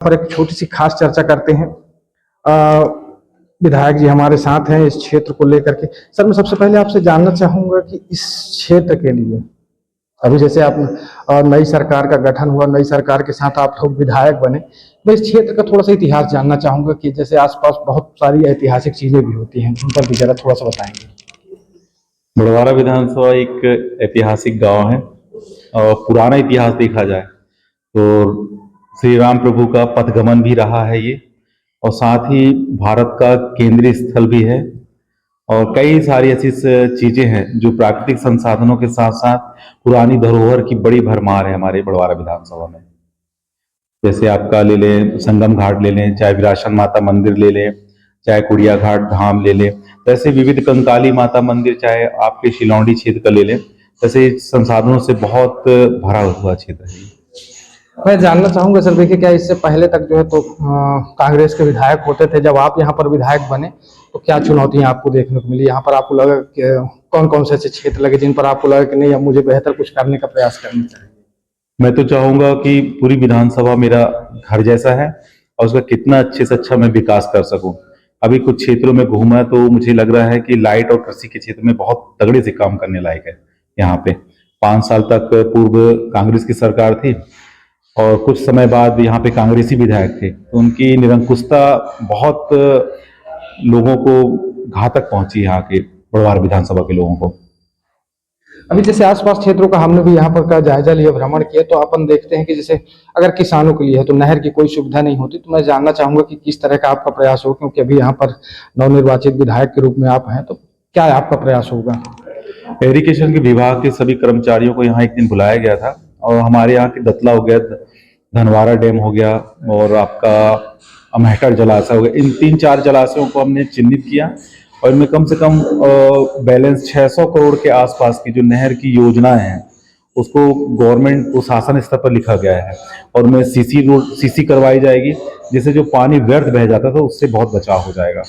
पर एक छोटी सी खास चर्चा करते हैं। विधायक जी हमारे साथ हैं इस क्षेत्र को लेकर के। सर, मैं सबसे पहले आपसे जानना चाहूंगा कि इस क्षेत्र के लिए अभी जैसे आप नई सरकार का गठन हुआ, नई सरकार के साथ आप लोग विधायक बने, मैं इस क्षेत्र का थोड़ा सा इतिहास जानना चाहूंगा कि जैसे आसपास बहुत सारी ऐतिहासिक चीजें भी होती हैं, उन पर भी जरा थोड़ा सा बताएंगे। बड़वारा विधानसभा एक ऐतिहासिक गांव है और पुराना इतिहास देखा जाए तो श्री राम प्रभु का पथगमन भी रहा है ये, और साथ ही भारत का केंद्रीय स्थल भी है। और कई सारी ऐसी चीजें हैं जो प्राकृतिक संसाधनों के साथ साथ पुरानी धरोहर की बड़ी भरमार है हमारे बड़वारा विधानसभा में। जैसे आपका ले लें संगम घाट ले लें, चाहे विरासन माता मंदिर ले लें, चाहे कुड़िया घाट धाम ले लें, वैसे विविध कंकाली माता मंदिर, चाहे आपके शिलौंडी क्षेत्र का ले लें, वैसे संसाधनों से बहुत भरा हुआ क्षेत्र है। मैं जानना चाहूंगा सर, देखिए क्या इससे पहले तक जो है तो कांग्रेस के विधायक होते थे, जब आप यहाँ पर विधायक बने तो क्या चुनौतियां आपको देखने को मिली? यहाँ पर आपको लगा कि कौन कौन से ऐसे क्षेत्र लगे जिन पर आपको लगा कि नहीं, अब मुझे बेहतर कुछ करने का प्रयास करना चाहिए? मैं तो चाहूंगा कि पूरी विधानसभा मेरा घर जैसा है और उसका कितना अच्छे से अच्छा मैं विकास कर सकूं। अभी कुछ क्षेत्रों में घूमा तो मुझे लग रहा है कि लाइट और कृषि के क्षेत्र में बहुत तगड़े से काम करने लायक है। यहाँ पे 5 साल तक पूर्व कांग्रेस की सरकार थी और कुछ समय बाद यहाँ पे कांग्रेसी विधायक थे, तो उनकी निरंकुशता बहुत लोगों को घातक पहुंची यहाँ के बड़वारा विधानसभा के लोगों को। अभी जैसे आसपास क्षेत्रों का हमने भी यहाँ पर का जायजा लिया, भ्रमण किया, तो अपन देखते हैं कि जैसे अगर किसानों के लिए है तो नहर की कोई सुविधा नहीं होती। तो मैं जानना चाहूंगा कि किस तरह का आपका प्रयास हो, क्योंकि अभी यहाँ पर नवनिर्वाचित विधायक के रूप में आप हैं, तो क्या आपका प्रयास होगा? इरिगेशन के विभाग के सभी कर्मचारियों को यहाँ एक दिन बुलाया गया था और हमारे यहाँ की दतला हो गया, धनवारा डैम हो गया और आपका अमहटर जलाशय हो गया, इन 3-4 जलाशयों को हमने चिन्हित किया और इनमें कम से कम बैलेंस 600 करोड़ के आसपास की जो नहर की योजनाएं हैं उसको गवर्नमेंट को शासन स्तर पर लिखा गया है और उनमें सीसी करवाई जाएगी, जिससे जो पानी व्यर्थ बह जाता था उससे बहुत बचाव हो जाएगा।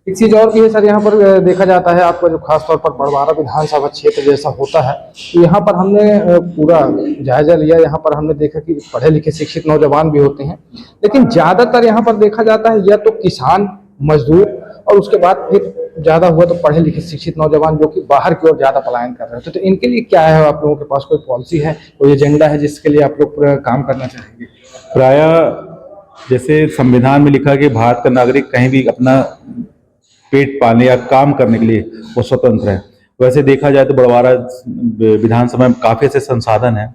एक चीज और भी है सर, यहाँ पर देखा जाता है आपका जो खासतौर पर बड़वारा विधानसभा क्षेत्र जैसा होता है, तो यहाँ पर हमने पूरा जायजा लिया। यहाँ पर हमने देखा कि पढ़े लिखे शिक्षित नौजवान भी होते हैं, लेकिन ज्यादातर यहाँ पर देखा जाता है या तो किसान मजदूर, और उसके बाद फिर ज्यादा हुआ तो पढ़े लिखे शिक्षित नौजवान जो कि बाहर की ओर ज्यादा पलायन कर रहे थे। तो इनके लिए क्या है, आप लोगों के पास कोई पॉलिसी है, कोई एजेंडा है जिसके लिए आप लोग काम करना चाहेंगे? प्रायः जैसे संविधान में लिखा कि भारत का नागरिक कहीं भी अपना पेट पालने या काम करने के लिए वो स्वतंत्र है, वैसे देखा जाए तो बड़वारा विधानसभा में काफी ऐसे संसाधन है।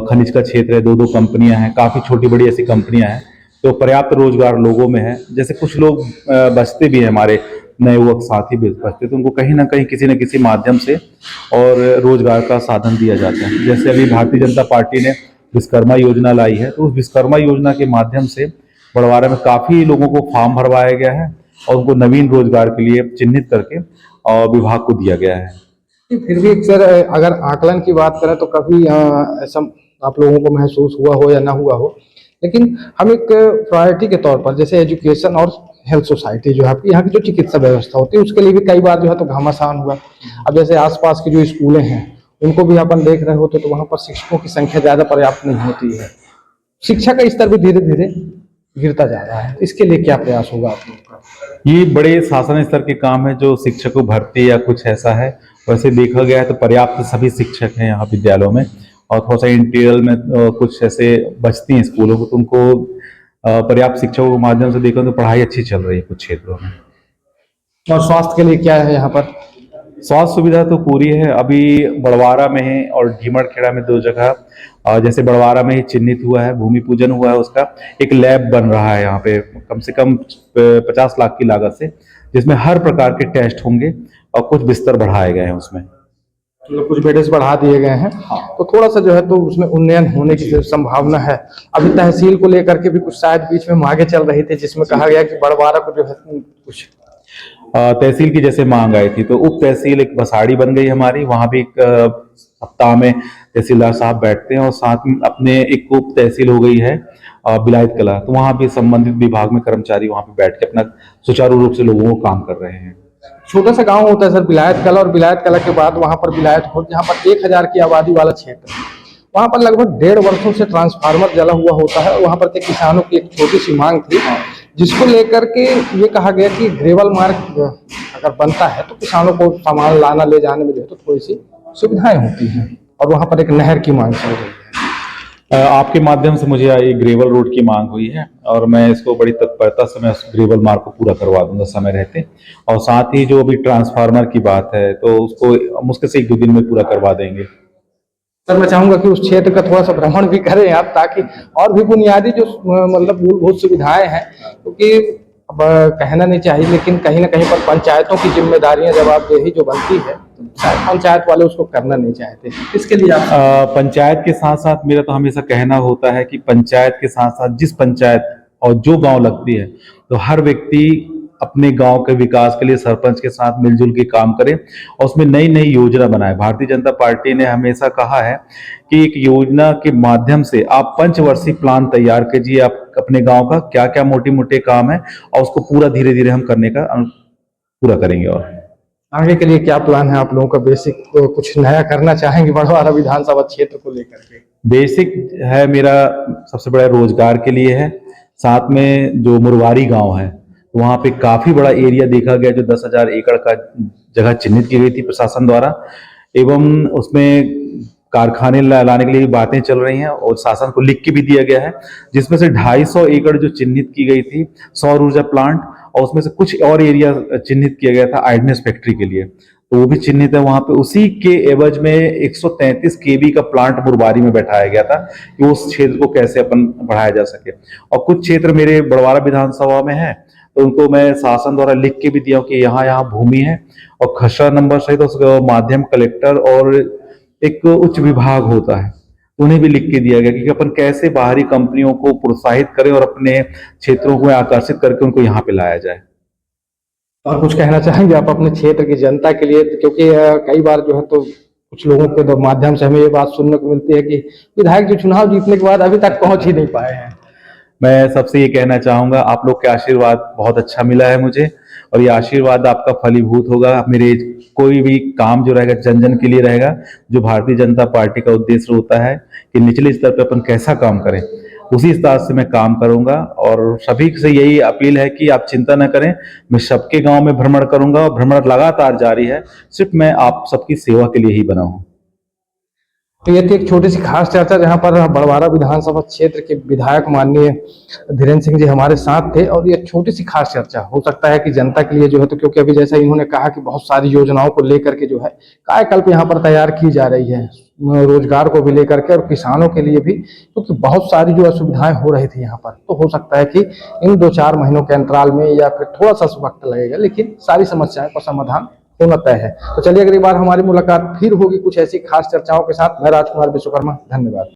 खनिज का क्षेत्र है, 2-2 कंपनियां हैं, काफी छोटी बड़ी ऐसी कंपनियां हैं, तो पर्याप्त रोजगार लोगों में है। जैसे कुछ लोग बचते भी हैं, हमारे नए युवक साथी भी बचते, तो उनको कहीं ना कहीं किसी न किसी माध्यम से और रोजगार का साधन दिया जाता है। जैसे अभी भारतीय जनता पार्टी ने विश्वकर्मा योजना लाई है, तो उस विश्वकर्मा योजना के माध्यम से बड़वारा में काफी लोगों को फॉर्म भरवाया गया है और उनको नवीन रोजगार के लिए चिन्हित करके विभाग को दिया गया है। फिर भी सर, अगर आकलन की बात करें तो कभी ऐसा आप लोगों को महसूस हुआ हो या ना हुआ हो, लेकिन हम एक प्रायोरिटी के तौर पर जैसे एजुकेशन और हेल्थ सोसाइटी जो है आपकी यहाँ की जो चिकित्सा व्यवस्था होती है उसके लिए भी कई बार जो है तो घमासान हुआ। अब जैसे आसपास की जो स्कूलें हैं उनको भी अपन देख रहे होते तो वहाँ पर शिक्षकों की संख्या ज्यादा पर्याप्त नहीं होती है, शिक्षा का स्तर भी धीरे धीरे गिरता जा रहा है। इसके लिए क्या प्रयास होगा आप लोगों का? ये बड़े शासन स्तर के काम है जो शिक्षकों भर्ती या कुछ ऐसा है। वैसे देखा गया है तो पर्याप्त सभी शिक्षक हैं यहाँ विद्यालयों में, और थोड़ा सा इंटीरियर में कुछ ऐसे बचती हैं स्कूलों को, तो उनको पर्याप्त शिक्षकों के माध्यम से देखा तो पढ़ाई अच्छी चल रही है कुछ क्षेत्रों में। और स्वास्थ्य के लिए क्या है यहाँ पर? स्वास्थ्य सुविधा तो पूरी है। अभी बड़वारा में है और ढीमड़खेड़ा में 2 जगह, जैसे बड़वारा में ही चिन्हित हुआ है, भूमि पूजन हुआ है, उसका एक लैब बन रहा है यहाँ पे कम से कम 50 लाख की लागत से, जिसमें हर प्रकार के टेस्ट होंगे और कुछ बिस्तर बढ़ाए गए हैं उसमें, मतलब कुछ बेड्स बढ़ा दिए गए हैं। तो थोड़ा सा जो है तो उसमें उन्नयन होने की जो संभावना है। अभी तहसील को लेकर के भी कुछ शायद बीच में मांगे चल रही थी जिसमें कहा गया कि बड़वारा को जो है कुछ तहसील की जैसे मांग आई थी, तो उप तहसील एक बसाड़ी बन गई हमारी, वहां भी एक सप्ताह में तहसीलदार साहब बैठते हैं, और साथ में अपने एक उप तहसील हो गई है बिलायत कला, तो वहां भी संबंधित विभाग में कर्मचारी वहां पे बैठ के अपना सुचारू रूप से लोगों को काम कर रहे हैं। छोटा सा गांव होता है सर बिलायत कला, और बिलायत कला के बाद वहां पर बिलायत हो, जहाँ पर 1000 की आबादी वाला क्षेत्र है, वहाँ पर लगभग 1.5 वर्षों से ट्रांसफार्मर जला हुआ होता है। वहाँ पर के किसानों की एक छोटी सी मांग थी, जिसको लेकर के ये कहा गया कि ग्रेवल मार्ग अगर बनता है तो किसानों को सामान लाना ले जाने में जो है तो थोड़ी सी सुविधाएं होती हैं, और वहाँ पर एक नहर की मांग चल रही है। आपके माध्यम से मुझे ये ग्रेवल रोड की मांग हुई है और मैं इसको बड़ी तत्परता से मैं उस ग्रेवल मार्ग को पूरा करवा दूंगा समय रहते। और साथ ही जो अभी ट्रांसफार्मर की बात है तो उसको मुश्किल से 1-2 दिन में पूरा करवा देंगे। सर मैं चाहूंगा कि उस क्षेत्र का थोड़ा सा भ्रमण भी करें आप, ताकि और भी बुनियादी जो मतलब मूलभूत सुविधाएं हैं, क्योंकि अब कहना नहीं चाहिए लेकिन कहीं ना कहीं पर पंचायतों की जिम्मेदारियां जवाबदेही जो बनती है, तो शायद पंचायत वाले उसको करना नहीं चाहते। इसके लिए आप पंचायत के साथ साथ मेरा तो हमेशा कहना होता है कि पंचायत के साथ साथ जिस पंचायत और जो गांव लगती है तो हर व्यक्ति अपने गांव के विकास के लिए सरपंच के साथ मिलजुल के काम करे और उसमें नई नई योजना बनाए। भारतीय जनता पार्टी ने हमेशा कहा है कि एक योजना के माध्यम से आप पंचवर्षीय प्लान तैयार कीजिए, आप अपने गांव का क्या क्या मोटे मोटे काम है और उसको पूरा धीरे धीरे हम करने का पूरा करेंगे। और आगे के लिए क्या प्लान है आप लोगों का? बेसिक तो कुछ नया करना चाहेंगे बड़वारा विधानसभा क्षेत्र को लेकर के? बेसिक है मेरा सबसे बड़ा रोजगार के लिए है। साथ में जो मुरवारी गांव है वहां पे काफी बड़ा एरिया देखा गया जो 10,000 एकड़ का जगह चिन्हित की गई थी प्रशासन द्वारा, एवं उसमें कारखाने लाने के लिए भी बातें चल रही हैं और शासन को लिख के भी दिया गया है, जिसमें से 250 एकड़ जो चिन्हित की गई थी सौर ऊर्जा प्लांट, और उसमें से कुछ और एरिया चिन्हित किया गया था आइडनेस फैक्ट्री के लिए, तो वो भी चिन्हित है वहां पे। उसी के एवज में 133 केवी का प्लांट मुरबारी में बैठाया गया था कि उस क्षेत्र को कैसे अपन बढ़ाया जा सके। और कुछ क्षेत्र मेरे बड़वारा विधानसभा में है तो उनको मैं शासन द्वारा लिख के भी दिया कि यहाँ यहाँ भूमि है, और खसरा नंबर सहित उसका माध्यम कलेक्टर और एक उच्च विभाग होता है उन्हें भी लिख के दिया गया कि अपन कैसे बाहरी कंपनियों को प्रोत्साहित करें और अपने क्षेत्रों को आकर्षित करके उनको यहाँ पे लाया जाए। और कुछ कहना चाहेंगे आप अपने क्षेत्र की जनता के लिए? क्योंकि कई बार जो है तो कुछ लोगों के माध्यम से हमें ये बात सुनने को मिलती है कि विधायक जो चुनाव जीतने के बाद अभी तक पहुंच ही नहीं पाए हैं। मैं सबसे ये कहना चाहूंगा, आप लोग के आशीर्वाद बहुत अच्छा मिला है मुझे, और ये आशीर्वाद आपका फलीभूत होगा। मेरे कोई भी काम जो रहेगा जन जन के लिए रहेगा। जो भारतीय जनता पार्टी का उद्देश्य होता है कि निचले स्तर पर अपन कैसा काम करें, उसी स्तर से मैं काम करूंगा। और सभी से यही अपील है कि आप चिंता न करें, मैं सबके गांव में भ्रमण करूंगा और भ्रमण लगातार जारी है, सिर्फ मैं आप सबकी सेवा के लिए ही बना हूं। तो ये थी एक छोटी सी खास चर्चा जहां पर बड़वारा विधानसभा क्षेत्र के विधायक माननीय धीरेन्द्र सिंह जी हमारे साथ थे, और ये छोटी सी खास चर्चा हो सकता है कि जनता के लिए जो है तो, क्योंकि अभी जैसा इन्होंने कहा कि बहुत सारी योजनाओं को लेकर के जो है कायाकल्प यहाँ पर तैयार की जा रही है, रोजगार को भी लेकर के और किसानों के लिए भी, क्योंकि बहुत सारी जो असुविधाएं हो रही थी यहाँ पर। तो हो सकता है कि इन 2-4 महीनों के अंतराल में या फिर थोड़ा सा वक्त लगेगा, लेकिन सारी समस्याओं का समाधान होना तय है। तो चलिए अगली बार हमारी मुलाकात फिर होगी कुछ ऐसी खास चर्चाओं के साथ। मैं राजकुमार विश्वकर्मा, धन्यवाद।